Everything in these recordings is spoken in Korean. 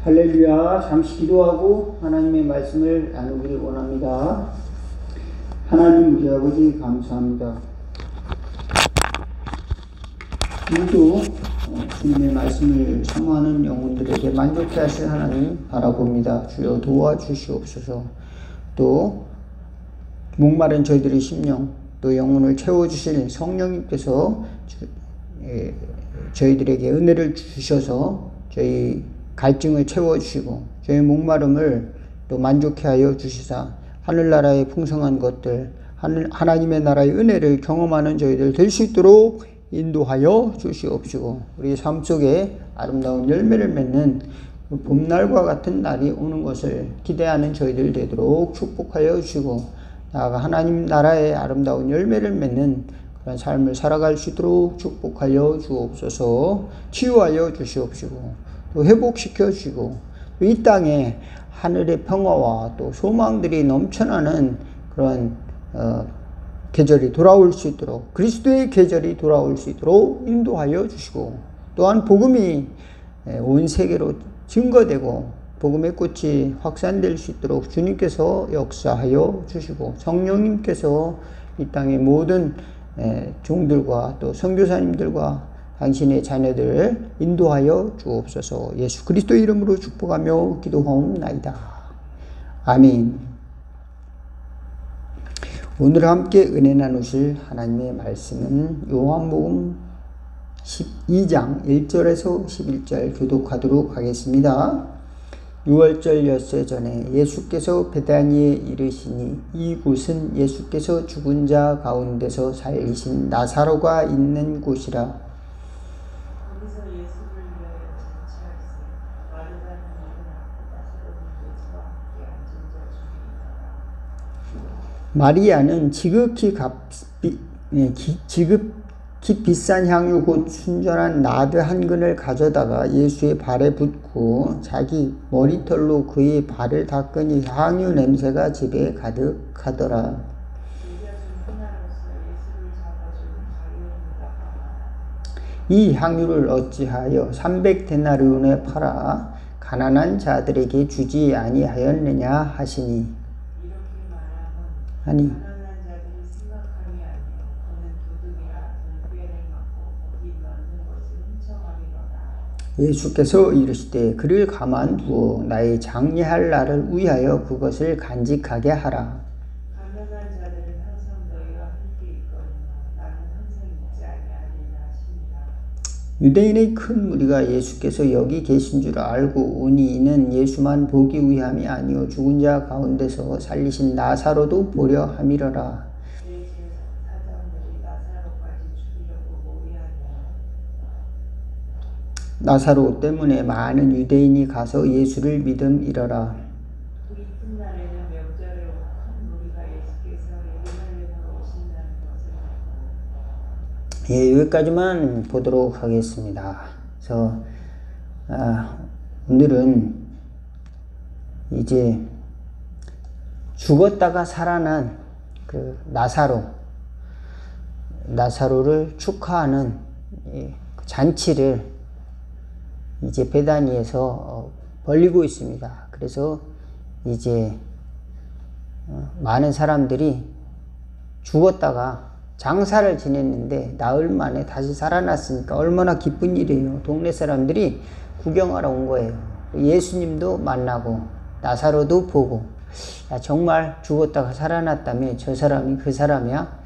할렐루야. 잠시 기도하고 하나님의 말씀을 나누길 원합니다. 하나님 우리 아버지 감사합니다. 오늘도 주님의 말씀을 사모하는 영혼들에게 만족해 하실 하나님 바라봅니다. 주여 도와주시옵소서. 또 목마른 저희들의 심령 또 영혼을 채워주실 성령님께서 저희들에게 은혜를 주셔서 저희 갈증을 채워주시고 저희 목마름을 또 만족해 하여 주시사 하늘나라의 풍성한 것들 하나님의 나라의 은혜를 경험하는 저희들 될 수 있도록 인도하여 주시옵시고 우리 삶 속에 아름다운 열매를 맺는 봄날과 같은 날이 오는 것을 기대하는 저희들 되도록 축복하여 주시고 나아가 하나님 나라의 아름다운 열매를 맺는 그런 삶을 살아갈 수 있도록 축복하여 주옵소서. 치유하여 주시옵시고 또 회복시켜 주시고 또 이 땅에 하늘의 평화와 또 소망들이 넘쳐나는 그런 계절이 돌아올 수 있도록 그리스도의 계절이 돌아올 수 있도록 인도하여 주시고 또한 복음이 온 세계로 증거되고 복음의 꽃이 확산될 수 있도록 주님께서 역사하여 주시고 성령님께서 이 땅의 모든 종들과 또 선교사님들과 당신의 자녀들을 인도하여 주옵소서. 예수 그리스도 이름으로 축복하며 기도하옵나이다. 아멘. 오늘 함께 은혜 나누실 하나님의 말씀은 요한복음 12장 1절에서 11절 교독하도록 하겠습니다. 6월절 엿새 전에 예수께서 베다니에 이르시니 이곳은 예수께서 죽은 자 가운데서 살리신 나사로가 있는 곳이라. 마리아는 지극히 비싼 향유 곧 순전한 나드 한 근을 가져다가 예수의 발에 붓고 자기 머리털로 그의 발을 닦으니 향유 냄새가 집에 가득하더라. 이 향유를 어찌하여 300데나리온에 팔아 가난한 자들에게 주지 아니하였느냐 하시니 아니 예수께서 이르시되 그를 가만두어 나의 장례할 날을 위하여 그것을 간직하게 하라. 가난한 자들은 항상 너희와 함께 있거니와 나는 항상 있지 아니하리라 하시니라. 유대인의 큰 무리가 예수께서 여기 계신 줄 알고 오니 이는 예수만 보기 위함이 아니요 죽은 자 가운데서 살리신 나사로도 보려 함이러라. 나사로 때문에 많은 유대인이 가서 예수를 믿음이러라. 그 이튿날에는 명절에 큰 무리가 예수께서 예루살렘으로 오신다는 것을 여기까지만 보도록 하겠습니다. 그래서 오늘은 이제 죽었다가 살아난 그 나사로를 축하하는 잔치를 이제 베다니에서 벌리고 있습니다. 그래서 이제 많은 사람들이 죽었다가 장사를 지냈는데 나흘 만에 다시 살아났으니까 얼마나 기쁜 일이에요. 동네 사람들이 구경하러 온 거예요. 예수님도 만나고 나사로도 보고 야, 정말 죽었다가 살아났다며 저 사람이 그 사람이야?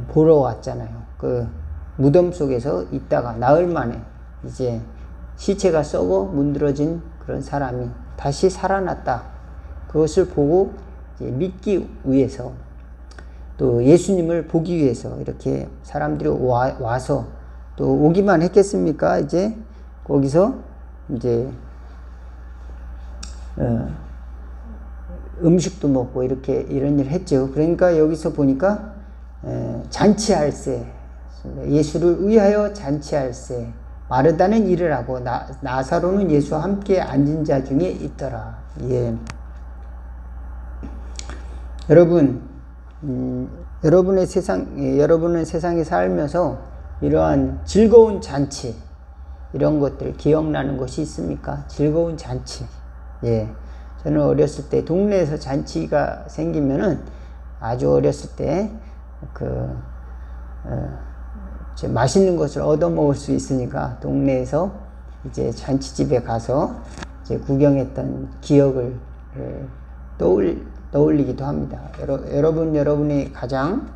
보러 왔잖아요. 그 무덤 속에서 있다가 나흘 만에 이제 시체가 썩어 문드러진 그런 사람이 다시 살아났다. 그것을 보고 이제 믿기 위해서 또 예수님을 보기 위해서 이렇게 사람들이 와서 또 오기만 했겠습니까? 이제 거기서 이제 음식도 먹고 이렇게 이런 일 했죠. 그러니까 여기서 보니까 잔치할세 예수를 위하여 잔치할세 마르다는 일을 하고 나사로는 예수와 함께 앉은 자 중에 있더라. 예. 여러분, 여러분은 세상에 살면서 이러한 즐거운 잔치, 이런 것들 기억나는 것이 있습니까? 즐거운 잔치. 예. 저는 어렸을 때 동네에서 잔치가 생기면은 아주 어렸을 때 이제 맛있는 것을 얻어 먹을 수 있으니까 동네에서 이제 잔치집에 가서 이제 구경했던 기억을 떠올리기도 합니다. 여러분이 가장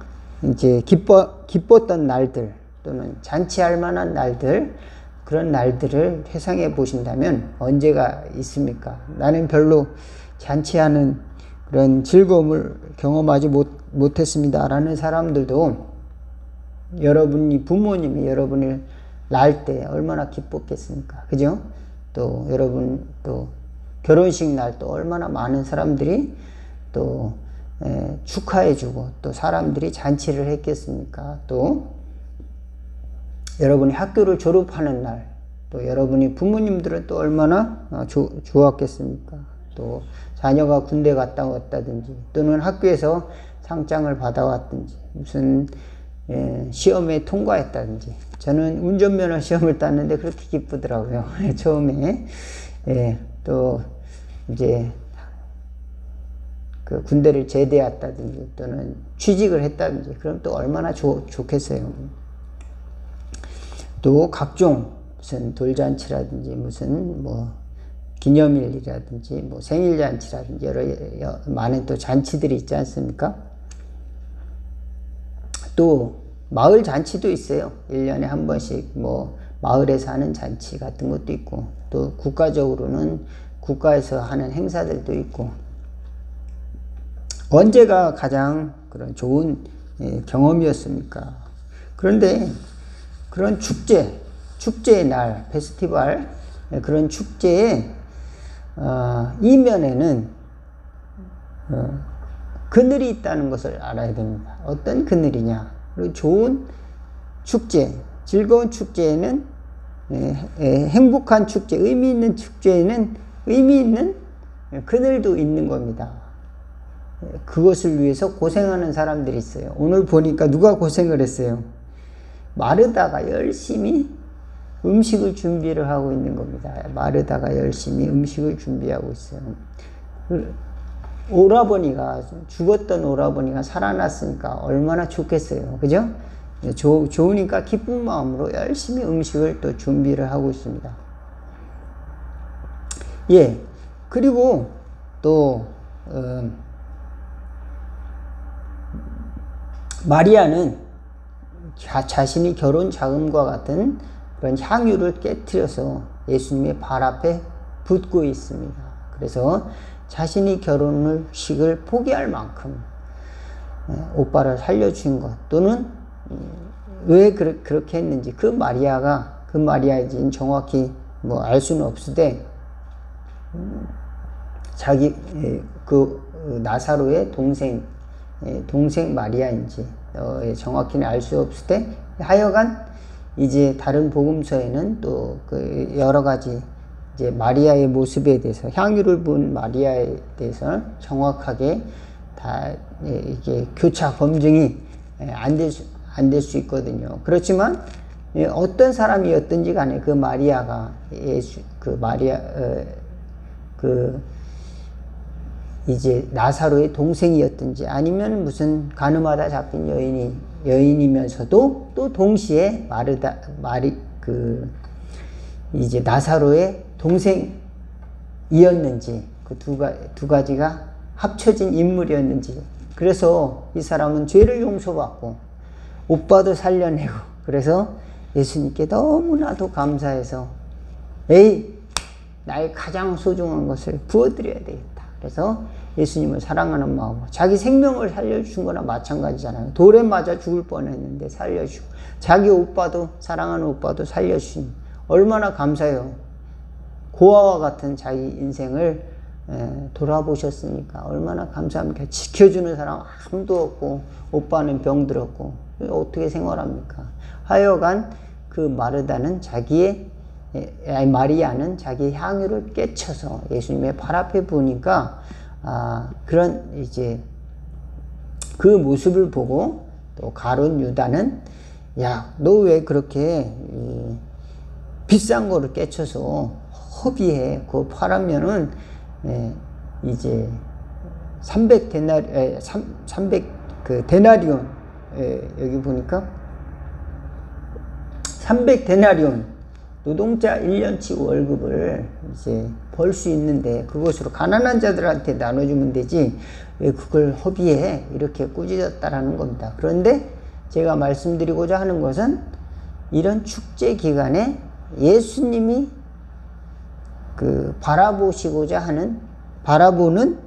이제 기뻤던 날들 또는 잔치할 만한 날들, 그런 날들을 회상해 보신다면 언제가 있습니까? 나는 별로 잔치하는 그런 즐거움을 경험하지 못했습니다 라는 사람들도 여러분이 부모님이 여러분을 낳을 때 얼마나 기뻤겠습니까? 그죠? 또 여러분 또 결혼식 날 또 얼마나 많은 사람들이 또 축하해주고 또 사람들이 잔치를 했겠습니까? 또 여러분이 학교를 졸업하는 날, 또 여러분이 부모님들은 또 얼마나 좋았겠습니까? 또 자녀가 군대 갔다 왔다든지 또는 학교에서 상장을 받아왔든지 무슨 시험에 통과했다든지. 저는 운전면허 시험을 땄는데 그렇게 기쁘더라고요. 처음에. 또 이제 그 군대를 제대했다든지 또는 취직을 했다든지 그럼 또 얼마나 좋겠어요. 또 각종 무슨 돌잔치라든지 무슨 뭐 기념일이라든지 뭐 생일잔치라든지 여러 많은 또 잔치들이 있지 않습니까? 또 마을 잔치도 있어요. 1년에 한 번씩 뭐 마을에서 하는 잔치 같은 것도 있고 또 국가적으로는 국가에서 하는 행사들도 있고. 언제가 가장 그런 좋은 경험이었습니까? 그런데 그런 축제의 날, 페스티벌, 그런 축제의 이면에는 그늘이 있다는 것을 알아야 됩니다. 어떤 그늘이냐? 그리고 좋은 축제, 즐거운 축제에는 행복한 축제, 의미 있는 축제에는 의미 있는 그늘도 있는 겁니다. 그것을 위해서 고생하는 사람들이 있어요. 오늘 보니까 누가 고생을 했어요? 마르다가 열심히 음식을 준비를 하고 있는 겁니다. 마르다가 열심히 음식을 준비하고 있어요. 오라버니가, 죽었던 오라버니가 살아났으니까 얼마나 좋겠어요. 그죠? 좋으니까 기쁜 마음으로 열심히 음식을 또 준비를 하고 있습니다. 예. 그리고 또 마리아는 자신이 결혼 자금과 같은 그런 향유를 깨트려서 예수님의 발 앞에 붓고 있습니다. 그래서 자신이 결혼식을 포기할 만큼 오빠를 살려준 것, 또는 왜 그렇게 했는지 그 마리아인지는 정확히 뭐 알 수는 없으되 자기 그 나사로의 동생 마리아인지 정확히는 알 수 없을 때, 하여간 이제 다른 복음서에는 또 그 여러 가지 이제 마리아의 모습에 대해서, 향유를 부은 마리아에 대해서 정확하게 다 이게 교차 검증이 안 될 수 있거든요. 그렇지만 어떤 사람이었든지 간에 그 마리아가 이제 나사로의 동생이었든지 아니면 무슨 가늠하다 잡힌 여인이면서도 또 동시에 이제 나사로의 동생이었는지, 그 두 가지가 합쳐진 인물이었는지, 그래서 이 사람은 죄를 용서받고 오빠도 살려내고, 그래서 예수님께 너무나도 감사해서 나의 가장 소중한 것을 부어드려야 되겠다. 그래서 예수님을 사랑하는 마음으로 자기 생명을 살려준 거나 마찬가지잖아요. 돌에 맞아 죽을 뻔했는데 살려주고, 자기 오빠도, 사랑하는 오빠도 살려주니 얼마나 감사해요. 고아와 같은 자기 인생을 돌아보셨으니까 얼마나 감사합니까? 지켜주는 사람 아무도 없고 오빠는 병들었고 어떻게 생활합니까? 하여간 그 마리아는 자기 향유를 깨쳐서 예수님의 발 앞에 부으니까 그런 이제 그 모습을 보고 또 가룟 유다는, 야, 너 왜 그렇게 비싼 거를 깨쳐서 허비해. 그거 팔으면은 이제 300 그 데나리온, 여기 보니까 300 데나리온 노동자 1년치 월급을 이제 벌 수 있는데 그것으로 가난한 자들한테 나눠주면 되지 왜 그걸 허비해? 이렇게 꾸짖었다라는 겁니다. 그런데 제가 말씀드리고자 하는 것은 이런 축제 기간에 예수님이 그 바라보는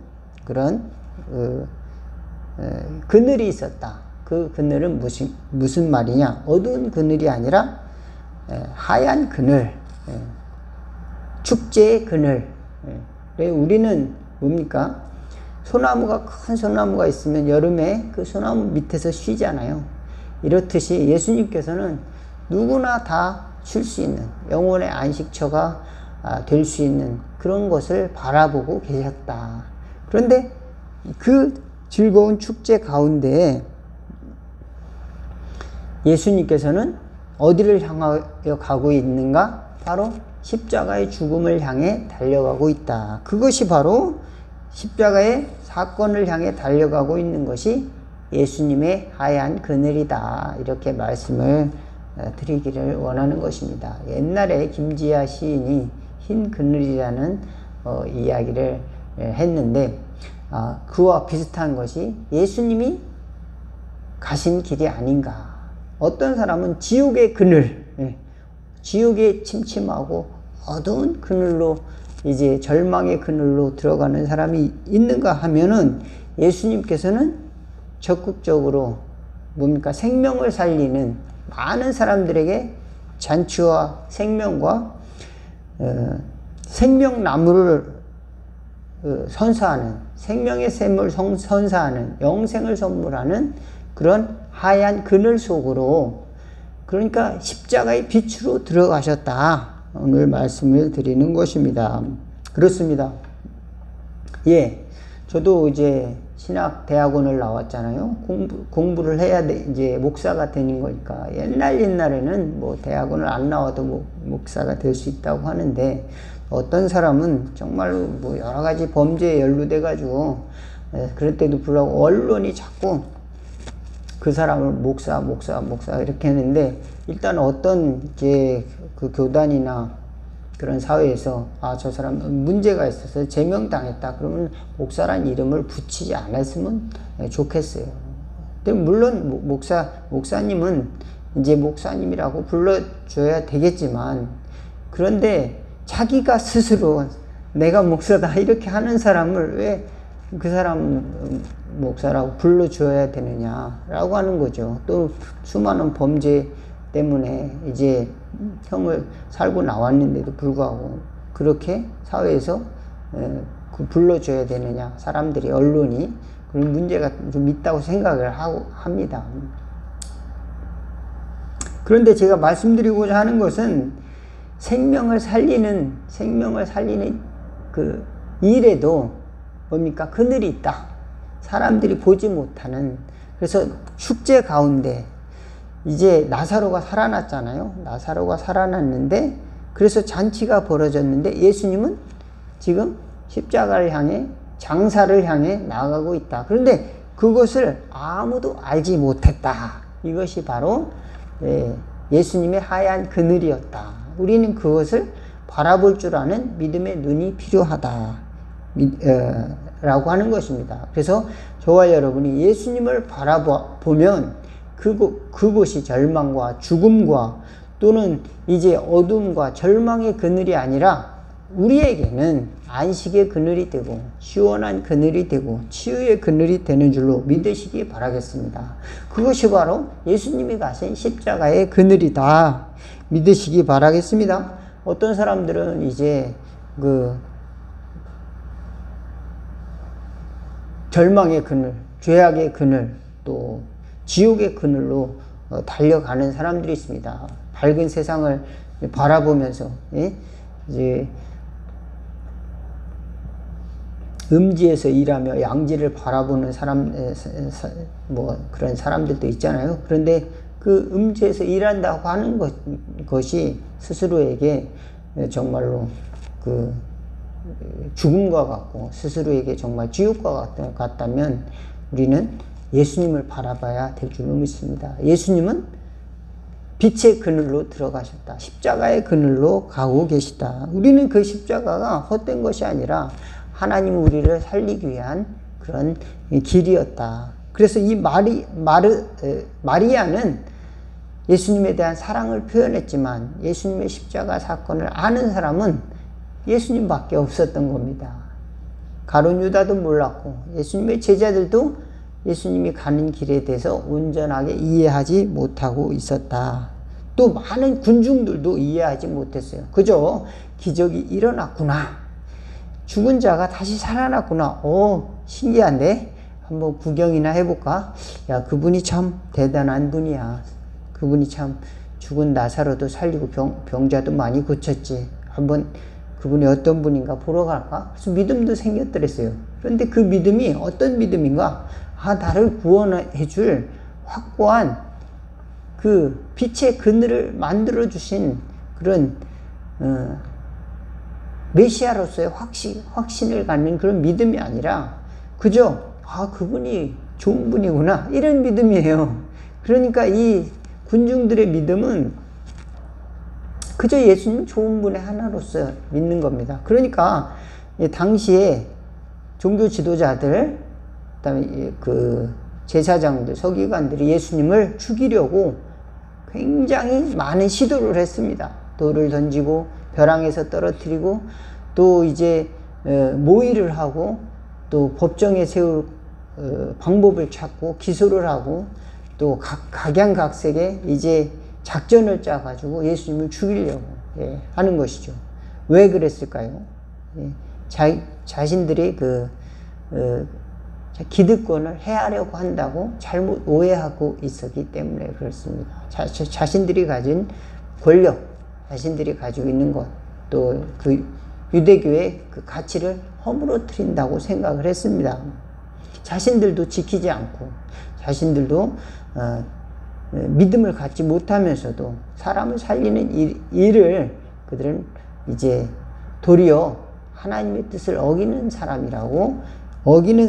그런 그늘이 있었다. 그 그늘은 무슨 말이냐? 어두운 그늘이 아니라 하얀 그늘, 축제의 그늘. 우리는 뭡니까? 큰 소나무가 있으면 여름에 그 소나무 밑에서 쉬잖아요. 이렇듯이 예수님께서는 누구나 다 쉴 수 있는 영혼의 안식처가 될 수 있는 그런 것을 바라보고 계셨다. 그런데 그 즐거운 축제 가운데 예수님께서는 어디를 향하여 가고 있는가? 바로 십자가의 죽음을 향해 달려가고 있다. 그것이 바로 십자가의 사건을 향해 달려가고 있는 것이 예수님의 하얀 그늘이다. 이렇게 말씀을 드리기를 원하는 것입니다. 옛날에 김지아 시인이 흰 그늘이라는 이야기를 했는데 그와 비슷한 것이 예수님이 가신 길이 아닌가. 어떤 사람은 지옥의 그늘, 지옥의 침침하고 어두운 그늘로 이제 절망의 그늘로 들어가는 사람이 있는가 하면은 예수님께서는 적극적으로 뭡니까? 생명을 살리는 많은 사람들에게 잔치와 생명과 생명나무를 선사하는 생명의 샘을 선사하는 영생을 선물하는 그런 하얀 그늘 속으로 그러니까 십자가의 빛으로 들어가셨다. 오늘 말씀을 드리는 것입니다. 그렇습니다. 예, 저도 이제 신학대학원을 나왔잖아요. 공부를 해야 이제 목사가 되는 거니까. 옛날에는 뭐 대학원을 안 나와도 목사가 될 수 있다고 하는데 어떤 사람은 정말로 뭐 여러 가지 범죄에 연루돼가지고 그럴 때도 불구하고 언론이 자꾸 그 사람을 목사 이렇게 했는데 일단 어떤 이제 그 교단이나 그런 사회에서 저 사람 문제가 있어서 제명당했다. 그러면 목사란 이름을 붙이지 않았으면 좋겠어요. 근데 물론 목사님은 이제 목사님이라고 불러줘야 되겠지만 그런데 자기가 스스로 내가 목사다 이렇게 하는 사람을 왜 그 사람 목사라고 불러줘야 되느냐라고 하는 거죠. 또 수많은 범죄 때문에 이제 형을 살고 나왔는데도 불구하고 그렇게 사회에서 불러줘야 되느냐. 사람들이 언론이 그런 문제가 좀 있다고 생각을 합니다. 그런데 제가 말씀드리고자 하는 것은 생명을 살리는 그 일에도 뭡니까? 그늘이 있다. 사람들이 보지 못하는. 그래서 축제 가운데 이제 나사로가 살아났잖아요. 나사로가 살아났는데 그래서 잔치가 벌어졌는데 예수님은 지금 십자가를 향해 장사를 향해 나아가고 있다. 그런데 그것을 아무도 알지 못했다. 이것이 바로 예수님의 하얀 그늘이었다. 우리는 그것을 바라볼 줄 아는 믿음의 눈이 필요하다. 라고 하는 것입니다. 그래서 저와 여러분이 예수님을 바라보면 그곳이 절망과 죽음과 또는 이제 어둠과 절망의 그늘이 아니라 우리에게는 안식의 그늘이 되고 시원한 그늘이 되고 치유의 그늘이 되는 줄로 믿으시기 바라겠습니다. 그것이 바로 예수님이 가신 십자가의 그늘이다. 믿으시기 바라겠습니다. 어떤 사람들은 이제 절망의 그늘, 죄악의 그늘, 또 지옥의 그늘로 달려가는 사람들이 있습니다. 밝은 세상을 바라보면서 이제 음지에서 일하며 양지를 바라보는 사람, 뭐 그런 사람들도 있잖아요. 그런데 그 음지에서 일한다고 하는 것이 스스로에게 정말로 그 죽음과 같고 스스로에게 정말 지옥과 같다면 우리는 예수님을 바라봐야 될 줄로 믿습니다. 예수님은 빛의 그늘로 들어가셨다. 십자가의 그늘로 가고 계시다. 우리는 그 십자가가 헛된 것이 아니라 하나님 우리를 살리기 위한 그런 길이었다. 그래서 이 마리아는 예수님에 대한 사랑을 표현했지만 예수님의 십자가 사건을 아는 사람은 예수님밖에 없었던 겁니다. 가룟 유다도 몰랐고 예수님의 제자들도 예수님이 가는 길에 대해서 온전하게 이해하지 못하고 있었다. 또 많은 군중들도 이해하지 못했어요. 그저 기적이 일어났구나. 죽은 자가 다시 살아났구나. 신기한데? 한번 구경이나 해볼까? 야, 그분이 참 대단한 분이야. 그분이 참 죽은 나사로도 살리고 병자도 많이 고쳤지. 한번 그분이 어떤 분인가 보러 갈까? 그래서 믿음도 생겼더랬어요. 그런데 그 믿음이 어떤 믿음인가? 나를 구원해 줄 확고한 그 빛의 그늘을 만들어 주신 그런 메시아로서의 확신을 갖는 그런 믿음이 아니라 그저 그분이 좋은 분이구나 이런 믿음이에요. 그러니까 이 군중들의 믿음은 그저 예수님 좋은 분의 하나로서 믿는 겁니다. 그러니까 당시에 종교 지도자들 그다음에 그 제사장들, 서기관들이 예수님을 죽이려고 굉장히 많은 시도를 했습니다. 돌을 던지고 벼랑에서 떨어뜨리고 또 이제 모의를 하고 또 법정에 세울 방법을 찾고 기소를 하고 또 각양각색의 이제 작전을 짜가지고 예수님을 죽이려고 하는 것이죠. 왜 그랬을까요? 자신들이 기득권을 해하려고 한다고 잘못 오해하고 있었기 때문에 그렇습니다. 자신들이 가진 권력, 자신들이 가지고 있는 것, 또 그 유대교의 그 가치를 허물어뜨린다고 생각을 했습니다. 자신들도 지키지 않고 자신들도 믿음을 갖지 못하면서도 사람을 살리는 일을 그들은 이제 도리어 하나님의 뜻을 어기는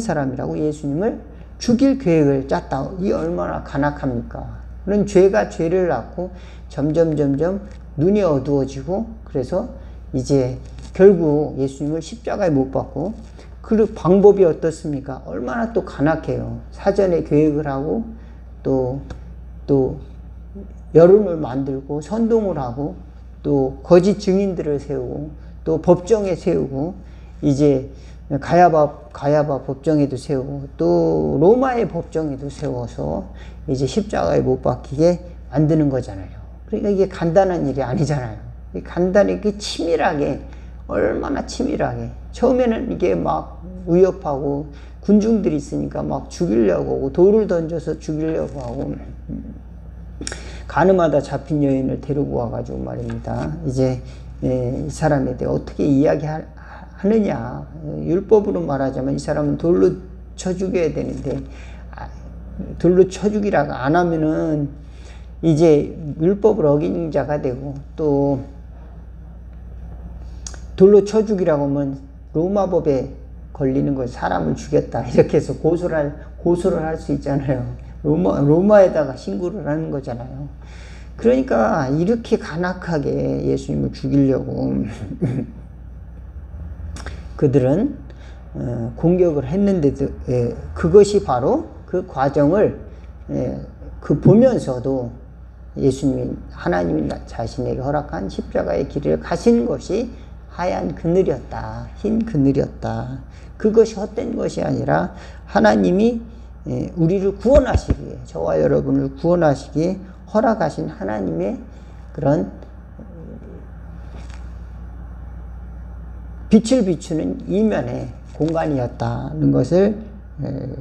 사람이라고 예수님을 죽일 계획을 짰다. 이 얼마나 간악합니까? 그런 죄가 죄를 낳고 점점 눈이 어두워지고 그래서 이제 결국 예수님을 십자가에 못 박고 그 방법이 어떻습니까? 얼마나 또 간악해요. 사전에 계획을 하고 또 여론을 만들고 선동을 하고 또 거짓 증인들을 세우고 또 법정에 세우고 이제 가야바 법정에도 세우고 또 로마의 법정에도 세워서 이제 십자가에 못 박히게 만드는 거잖아요. 그러니까 이게 간단한 일이 아니잖아요. 간단하게 치밀하게 얼마나 치밀하게 처음에는 이게 막 위협하고 군중들이 있으니까 막 죽이려고 하고 돌을 던져서 죽이려고 하고 가늠하다 잡힌 여인을 데리고 와가지고 말입니다. 이제 이 사람에 대해 어떻게 이야기하느냐. 율법으로 말하자면 이 사람은 돌로 쳐 죽여야 되는데 돌로 쳐 죽이라고 안 하면은 이제 율법을 어긴 자가 되고 또 돌로 쳐 죽이라고 하면 로마법에 걸리는 거 사람을 죽였다 이렇게 해서 고소를 할 수 있잖아요. 로마에다가 신고를 하는 거잖아요. 그러니까 이렇게 간악하게 예수님을 죽이려고 그들은 공격을 했는데도 그것이 바로 그 과정을 보면서도 예수님이 하나님이 자신에게 허락한 십자가의 길을 가시는 것이 하얀 그늘이었다. 흰 그늘이었다. 그것이 헛된 것이 아니라 하나님이 우리를 구원하시기에 저와 여러분을 구원하시기에 허락하신 하나님의 그런 빛을 비추는 이면의 공간이었다는 것을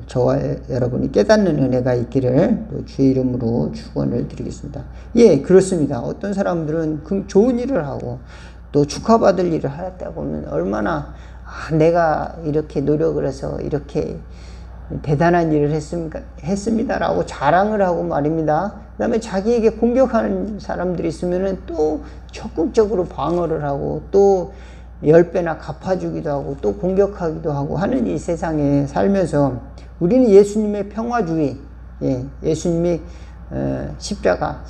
저와 여러분이 깨닫는 은혜가 있기를 주의 이름으로 축원을 드리겠습니다. 예, 그렇습니다. 어떤 사람들은 좋은 일을 하고 또 축하받을 일을 하다 보면 얼마나 내가 이렇게 노력을 해서 이렇게 대단한 일을 했습니다라고 자랑을 하고 말입니다. 그 다음에 자기에게 공격하는 사람들이 있으면 또 적극적으로 방어를 하고 또 10배나 갚아주기도 하고 또 공격하기도 하고 하는 이 세상에 살면서 우리는 예수님의 평화주의, 예수님이 십자가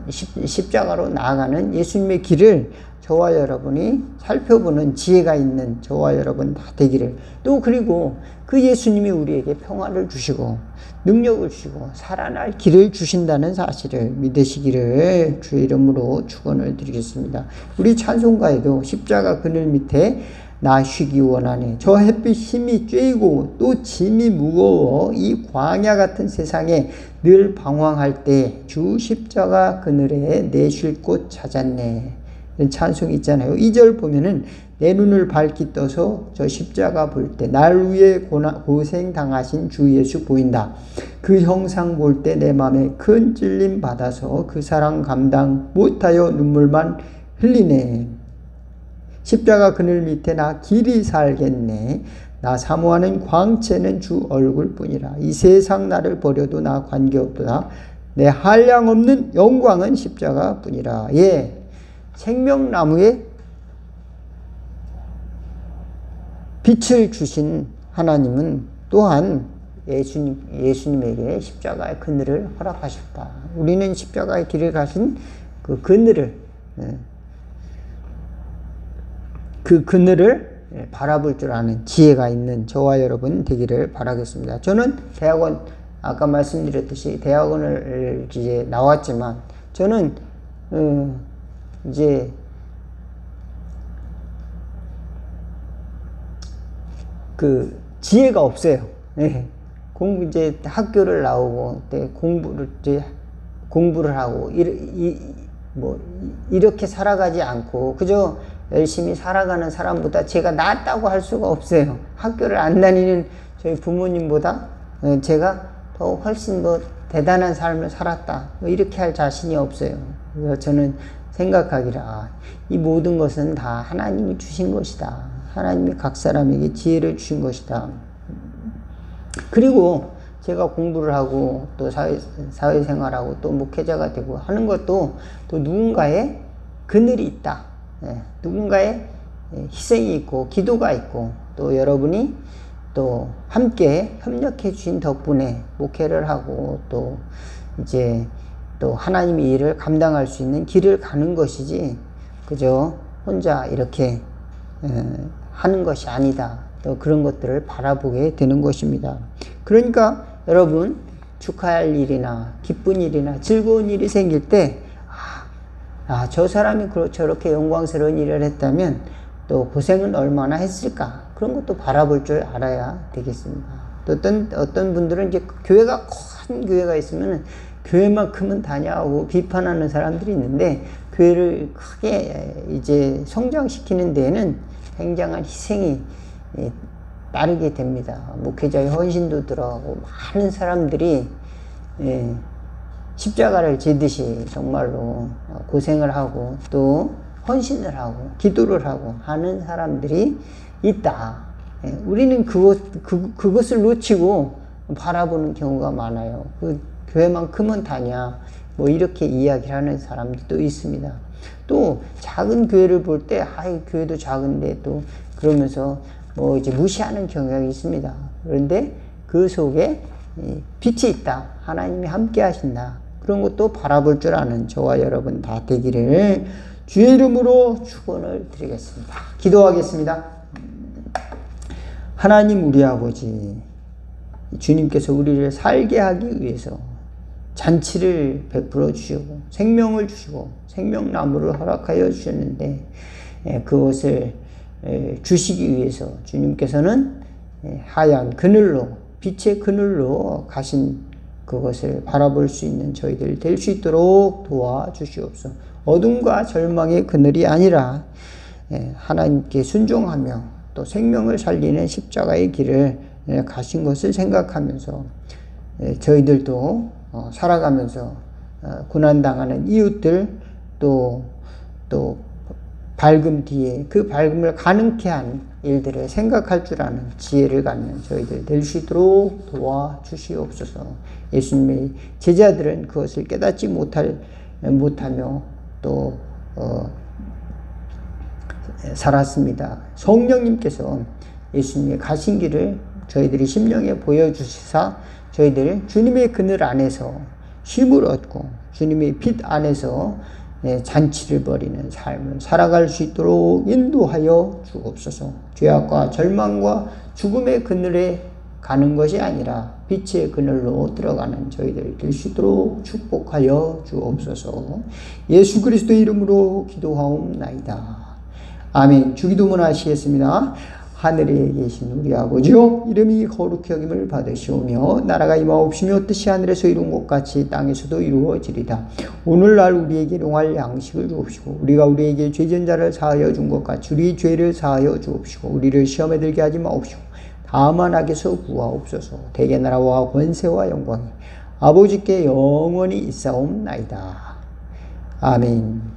십자가로 나아가는 예수님의 길을 저와 여러분이 살펴보는 지혜가 있는 저와 여러분 다 되기를, 또 그리고 그 예수님이 우리에게 평화를 주시고 능력을 주시고 살아날 길을 주신다는 사실을 믿으시기를 주의 이름으로 축원을 드리겠습니다. 우리 찬송가에도 십자가 그늘 밑에 나 쉬기 원하네. 저 햇빛 힘이 쬐이고 또 짐이 무거워 이 광야 같은 세상에 늘 방황할 때 주 십자가 그늘에 내 쉴 곳 찾았네. 이런 찬송이 있잖아요. 2절 보면은 내 눈을 밝히 떠서 저 십자가 볼 때 날 위해 고생 당하신 주 예수 보인다. 그 형상 볼 때 내 맘에 큰 찔림 받아서 그 사랑 감당 못하여 눈물만 흘리네. 십자가 그늘 밑에 나 길이 살겠네. 나 사모하는 광채는 주 얼굴뿐이라. 이 세상 나를 버려도 나 관계없도다. 내 한량없는 영광은 십자가뿐이라. 예, 생명나무에 빛을 주신 하나님은 또한 예수님에게 십자가의 그늘을 허락하셨다. 우리는 십자가의 길을 가신 그 그늘을 바라볼 줄 아는 지혜가 있는 저와 여러분 되기를 바라겠습니다. 저는 대학원, 아까 말씀드렸듯이 대학원을 이제 나왔지만 저는 이제 그 지혜가 없어요. 이제 학교를 나오고 공부를 하고 이렇게 살아가지 않고 그저 열심히 살아가는 사람보다 제가 낫다고 할 수가 없어요. 학교를 안 다니는 저희 부모님보다 제가 더 훨씬 대단한 삶을 살았다, 이렇게 할 자신이 없어요. 그래서 저는 생각하기를 이 모든 것은 다 하나님이 주신 것이다. 하나님이 각 사람에게 지혜를 주신 것이다. 그리고 제가 공부를 하고 또 사회생활하고 또 목회자가 되고 하는 것도 또 누군가의 그늘이 있다. 누군가의 희생이 있고 기도가 있고 또 여러분이 또 함께 협력해 주신 덕분에 목회를 하고 또 이제 또 하나님의 일을 감당할 수 있는 길을 가는 것이지 그저 혼자 이렇게 하는 것이 아니다. 또 그런 것들을 바라보게 되는 것입니다. 그러니까 여러분 축하할 일이나 기쁜 일이나 즐거운 일이 생길 때 저 사람이 저렇게 영광스러운 일을 했다면 또 고생은 얼마나 했을까, 그런 것도 바라볼 줄 알아야 되겠습니다. 또 어떤 분들은 이제 교회가 큰 교회가 있으면 교회만큼은 다냐고 비판하는 사람들이 있는데, 교회를 크게 이제 성장시키는 데에는 굉장한 희생이 따르게 됩니다. 목회자의 헌신도 들어가고 많은 사람들이 십자가를 지듯이 정말로 고생을 하고 또 헌신을 하고 기도를 하고 하는 사람들이 있다. 우리는 그것을 놓치고 바라보는 경우가 많아요. 그 교회만큼은 다냐 이렇게 이야기를 하는 사람들도 있습니다. 또 작은 교회를 볼 때 교회도 작은데 또 그러면서 이제 무시하는 경향이 있습니다. 그런데 그 속에 빛이 있다. 하나님이 함께 하신다. 그런 것도 바라볼 줄 아는 저와 여러분 다 되기를 주의 이름으로 축원을 드리겠습니다. 기도하겠습니다. 하나님 우리 아버지, 주님께서 우리를 살게 하기 위해서 잔치를 베풀어 주시고 생명을 주시고 생명나무를 허락하여 주셨는데 그것을 주시기 위해서 주님께서는 하얀 그늘로, 빛의 그늘로 가신 그것을 바라볼 수 있는 저희들 될 수 있도록 도와주시옵소서. 어둠과 절망의 그늘이 아니라 하나님께 순종하며 또 생명을 살리는 십자가의 길을 가신 것을 생각하면서 저희들도 살아가면서 고난당하는 이웃들 또 밝음 뒤에 그 밝음을 가능케 한 일들을 생각할 줄 아는 지혜를 갖는 저희들 될 수 있도록 도와주시옵소서. 예수님의 제자들은 그것을 깨닫지 못하며 또 살았습니다. 성령님께서 예수님의 가신 길을 저희들이 심령에 보여주시사 저희들 주님의 그늘 안에서 쉼을 얻고 주님의 빛 안에서 잔치를 벌이는 삶을 살아갈 수 있도록 인도하여 주옵소서. 죄악과 절망과 죽음의 그늘에 가는 것이 아니라 빛의 그늘로 들어가는 저희들 될 수 있도록 축복하여 주옵소서. 예수 그리스도의 이름으로 기도하옵나이다. 아멘. 주기도문 하시겠습니다. 하늘에 계신 우리 아버지요, 이름이 거룩히 여김을 받으시오며 나라가 임하옵시며 뜻이 하늘에서 이룬 것 같이 땅에서도 이루어지리다. 오늘날 우리에게 일용할 양식을 주옵시고 우리가 우리에게 죄진 자를 사하여 준 것 같이 우리 죄를 사하여 주옵시고 우리를 시험에 들게 하지 마옵시고 다만 악에서 구하옵소서. 대개 나라와 권세와 영광이 아버지께 영원히 있사옵나이다. 아멘.